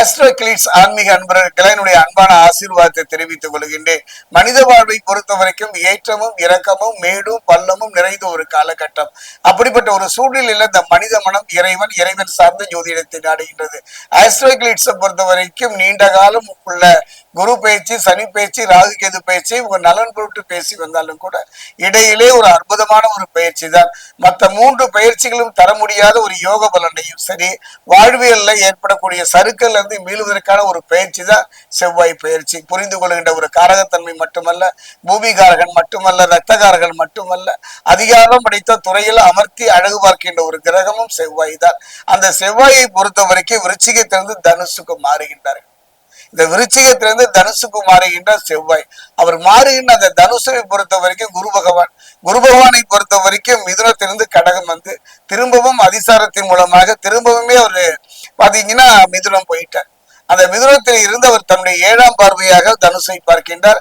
ஆஸ்ட்ரோகிளிட்ஸ் ஆன்மீக அன்பர்களுக்கு என்னுடைய அன்பான ஆசீர்வாதத்தை தெரிவித்துக் கொள்கின்றேன். மனித வாழ்வை பொறுத்த வரைக்கும் ஏற்றமும் இறக்கமும் மேடும் பள்ளமும் நிறைந்த ஒரு காலகட்டம். அப்படிப்பட்ட ஒரு சூழ்நிலையில இந்த மனித மனம் இறைவன் சார்ந்த ஜோதிடத்தை நாடுகின்றது. ஆஸ்ட்ரோகிளிட்ஸை பொறுத்த வரைக்கும் நீண்ட காலம் உள்ள குரு பயிற்சி, சனி பயிற்சி, ராகு கேது பயிற்சி உங்க நலன் பொருட்டு பேசி வந்தாலும் கூட இடையிலே ஒரு அற்புதமான ஒரு பயிற்சி தான். மற்ற 3 பயிற்சிகளும் தர முடியாத ஒரு யோக பலனையும் சரி, வாழ்வியல்ல ஏற்படக்கூடிய சறுக்கல் இருந்து மீளுவதற்கான ஒரு பயிற்சி தான் செவ்வாய் பயிற்சி. புரிந்து கொள்கின்ற ஒரு காரகத்தன்மை மட்டுமல்ல, பூமிகாரகன் மட்டுமல்ல, ரத்தகாரகன் மட்டுமல்ல, அதிகாரம் படைத்த துறையில் அமர்த்தி அழகு பார்க்கின்ற ஒரு கிரகமும் செவ்வாய் தான். அந்த செவ்வாயை பொறுத்த வரைக்கும் விருச்சிகத்திலிருந்து தனுசுக்கு மாறுகின்றார்கள். இந்த விருச்சிகத்திலிருந்து தனுசுக்கு மாறுகின்ற செவ்வாய், அவர் மாறுகின்ற அந்த தனுசை பொறுத்த வரைக்கும் குரு பகவானை பொறுத்த வரைக்கும் மிதுனத்திலிருந்து கடகம் வந்து திரும்பவும் அதிசாரத்தின் மூலமாக திரும்பவுமே அவரு பாத்தீங்கன்னா மிதுனம் போயிட்டார். அந்த மிதுனத்தில் இருந்து அவர் தன்னுடைய 7ஆம் பார்வையாக தனுசை பார்க்கின்றார்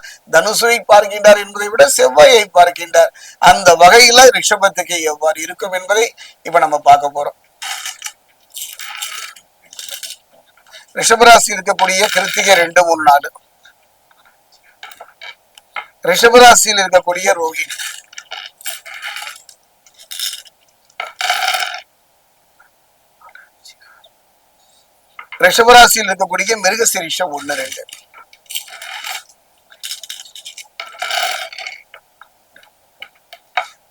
என்பதை விட செவ்வாயை பார்க்கின்றார். அந்த வகையில ரிஷபத்துக்கு எவ்வாறு இருக்கும் என்பதை இப்ப நம்ம பார்க்க போறோம். ரிஷபராசி இருக்கக்கூடிய கிருத்திகை 2, 3, 4. ரிஷபராசியில் இருக்கக்கூடிய ரோகிணி, ரிஷபராசியில் இருக்கக்கூடிய மிருகசீரிஷம் 1, 2.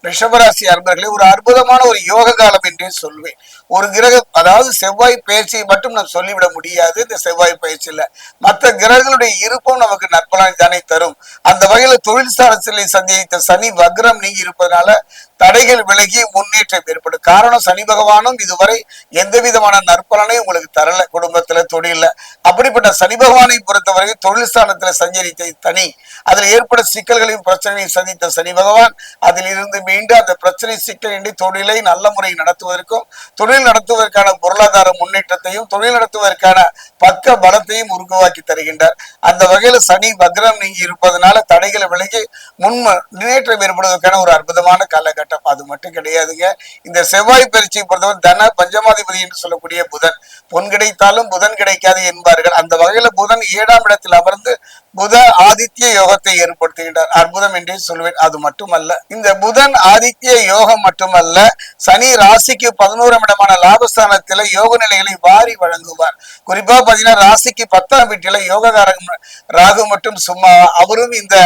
ரிஷபராசி அன்பர்களே, ஒரு அற்புதமான ஒரு யோக காலம் என்றே சொல்வேன். ஒரு கிரகம், அதாவது செவ்வாய் பயிற்சியை மட்டும் நாம் சொல்லிவிட முடியாது. இந்த செவ்வாய் பயிற்சியில மற்ற கிரகங்களுடைய இருப்பும் நமக்கு நற்பலனை தானே தரும். அந்த வகையில தொழில் சாரத்திலே சந்தித்த சனி வக்ரம் நீங்கி இருப்பதனால தடைகள் விலகி முன்னேற்றம் ஏற்படும். காரணம், சனி பகவானும் இதுவரை எந்த விதமான நற்பலனை உங்களுக்கு தரல, குடும்பத்துல தொழில. அப்படிப்பட்ட சனி பகவானை பொறுத்தவரை தொழில் ஸ்தானத்துல சஞ்சரித்த தனி, அதுல ஏற்பட சிக்கல்களையும் பிரச்சனையும் சந்தித்த சனி பகவான் அதில் இருந்து மீண்டும் அந்த பிரச்சனை சிக்கலின்றி தொழிலை நல்ல முறையில் நடத்துவதற்கும், தொழில் நடத்துவதற்கான பொருளாதார முன்னேற்றத்தையும், தொழில் நடத்துவதற்கான பக்க பலத்தையும் உருவாக்கி தருகின்றார். அந்த வகையில சனி வக்ரம் நீங்கி இருப்பதனால தடைகளை விலகி முன்னேற்றம் ஏற்படுவதற்கான ஒரு அற்புதமான காலகட்டம். அது மட்டும் கிடையாதுங்க. இந்த செவ்வாய் பயிற்சியை பொறுத்தவரை தன பஞ்சமாதிபதி என்று சொல்லக்கூடிய புதன், பொன் கிடைத்தாலும் புதன் கிடைக்காது என்பார்கள். அந்த வகையில புதன் 7ஆம் இடத்தில் அமர்ந்து புத ஆதித்ய யோகத்தை ஏற்படுத்துகின்றார். அற்புதம் என்றே சொல்வேன். அது மட்டுமல்ல, இந்த புதன் ஆதித்ய யோகம் மட்டுமல்ல, சனி ராசிக்கு 11ஆம் இடமான லாபஸ்தானத்தில யோக நிலைகளை வாரி வழங்குவார். குறிப்பா பாத்தீங்கன்னா ராசிக்கு 10ஆம் வீட்டில யோககாரகம் ராகு மட்டும் சும்மா, அவரும் இந்த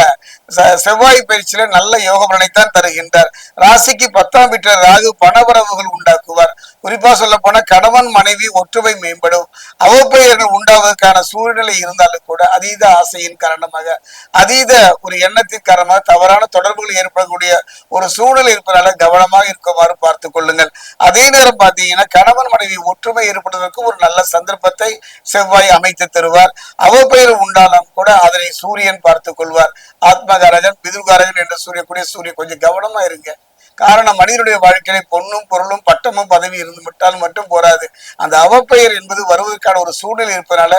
செவ்வாய் பயிற்சியில நல்ல யோக பலனைத்தான் தருகின்றார். ராசிக்கு 10ஆம் வீட்டில் ராகு பணவரவுகள் உண்டாக்குவார். குறிப்பா சொல்ல போனா கணவன் மனைவி ஒற்றுமை மேம்படும். அவப்பெயர்கள் உண்டாவதற்கான சூழ்நிலை இருந்தாலும் கூட அதீத ஆசையின் காரணமாக, அதீத ஒரு எண்ணத்தின் காரணமாக தவறான தொடர்புகள் ஏற்படக்கூடிய ஒரு சூழல் இருப்பதனால கவனமாக இருக்குமாறு பார்த்துக் கொள்ளுங்கள். அதே நேரம் பார்த்தீங்கன்னா கணவன் மனைவி ஒற்றுமை ஏற்படுவதற்கு ஒரு நல்ல சந்தர்ப்பத்தை செவ்வாய் அமைத்து தருவார். அவப்பெயர் உண்டாலும் கூட அதனை சூரியன் பார்த்துக் கொள்வார். ஆத்மகாரகன், பிதுர்காரகன் என்று சூரியன் கொஞ்சம் கவனமா இருங்க. காரணம், மனிதனுடைய வாழ்க்கையில பொன்னும் பொருளும் பட்டமும் பதவி இருந்து விட்டால் மட்டும் போராது. அந்த அவப்பெயர் என்பது வருவதற்கான ஒரு சூழ்நிலை இருப்பதனால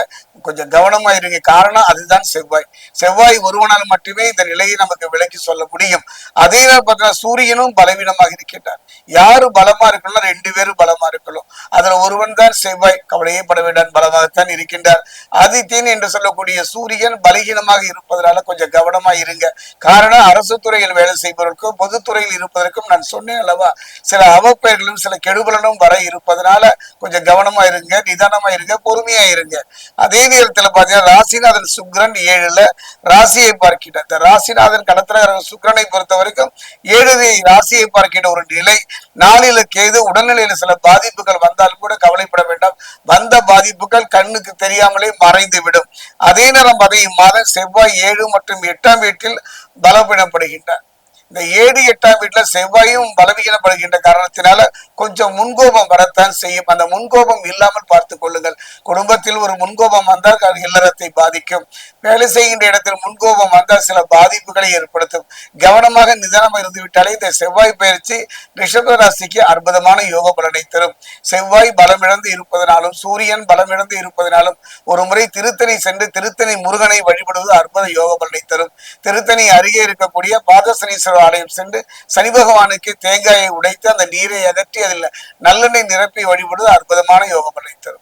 கொஞ்சம் கவனமா இருங்க. காரணம், அதுதான் செவ்வாய் ஒருவனால் மட்டுமே இந்த நிலையை நமக்கு விளக்கி சொல்ல முடியும். அதே நேரம் பார்த்தீங்கன்னா சூரியனும் பலவீனமாக இருக்கின்றார். யாரு பலமா இருக்கணும், 2 பேரும் பலமா இருக்கணும். அதுல ஒருவன் தான் செவ்வாய். கவலையே பட வேண்டாம், பலமாகத்தான் இருக்கின்றார். ஆதித்யன் என்று சொல்லக்கூடிய சூரியன் பலகீனமாக இருப்பதனால கொஞ்சம் கவனமா இருங்க. காரணம், அரசு துறையில் வேலை செய்பவர்களுக்கும் பொதுத்துறையில் இருப்பதற்கும் நான் சொன்னேன் அல்லவா, சில அவப்பெயர்களும் சில கெடுபலனும் வர இருப்பதனால கொஞ்சம் கவனமா இருங்க, நிதானமா இருங்க, பொறுமையா இருங்க. அதே நேரத்தில் பாத்தீங்கன்னா ராசிநாதன் சுக்கிரன் 7ல ராசியை பார்க்கின்ற இந்த ராசிநாதன் கடத்திர சுக்கிரனை பொறுத்த வரைக்கும் 7 ராசியை பார்க்கின்ற ஒரு நிலை. 4ல் கேது. உடல்நிலையில சில பாதிப்புகள் வந்தாலும் கூட கவலைப்பட வேண்டாம். வந்த பாதிப்புகள் கண்ணுக்கு தெரியாமலே மறைந்து விடும். அதே நேரம் இம்மாதம் செவ்வாய் 7 மற்றும் 8ஆம் வீட்டில் பலப்பீனப்படுகின்றார். இந்த 7, 8ஆம் வீட்டுல செவ்வாயும் பலவீனப்படுகின்ற காரணத்தினால கொஞ்சம் முன்கோபம் வரத்தான் செய்யும். அந்த முன்கோபம் இல்லாமல் பார்த்துக் கொள்ளுங்கள். குடும்பத்தில் ஒரு முன்கோபம் வந்தால் அது இல்லறத்தை பாதிக்கும். வேலை செய்கின்ற இடத்தில் முன்கோபம் வந்தால் சில பாதிப்புகளை ஏற்படுத்தும். கவனமாக நிதானமாக இருந்து விட்டாலே இந்த செவ்வாய் பயிற்சி ரிஷப ராசிக்கு அற்புதமான யோக பலனை தரும். செவ்வாய் பலமிழந்து இருப்பதனாலும் சூரியன் பலமிழந்து இருப்பதனாலும் ஒரு முறை திருத்தணி சென்று திருத்தணி முருகனை வழிபடுவது அற்புத யோக பலனை தரும். திருத்தணி அருகே இருக்கக்கூடிய பாதசனீஸ்வரர் ஆலயம் சென்று சனி பகவானுக்கு தேங்காயை உடைத்து அந்த நீரை அகற்றி அதில் நல்லெண்ணெய் நிரப்பி வழிபடுவது அற்புதமான யோக பலனை தரும்.